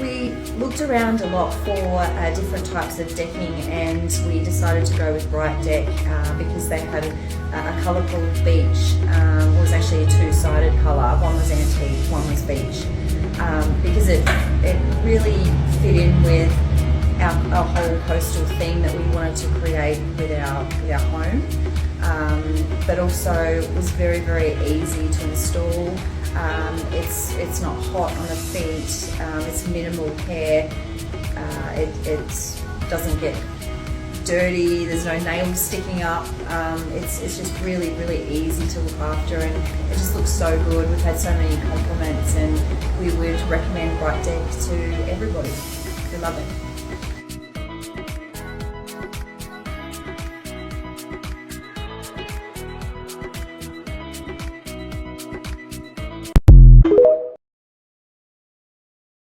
we looked around a lot for different types of decking, and we decided to go with Brite deck because they had a colour called beige. It was actually a two-sided colour. One was antique, one was beige, because it really fit in with our whole coastal theme that we wanted to create with our home. But also it was very, very easy to install. It's not hot on the feet, it's minimal care, it doesn't get dirty, there's no nails sticking up, it's just really, really easy to look after, and it just looks so good. We've had so many compliments, and we would recommend Brite Deck to everybody. We love it.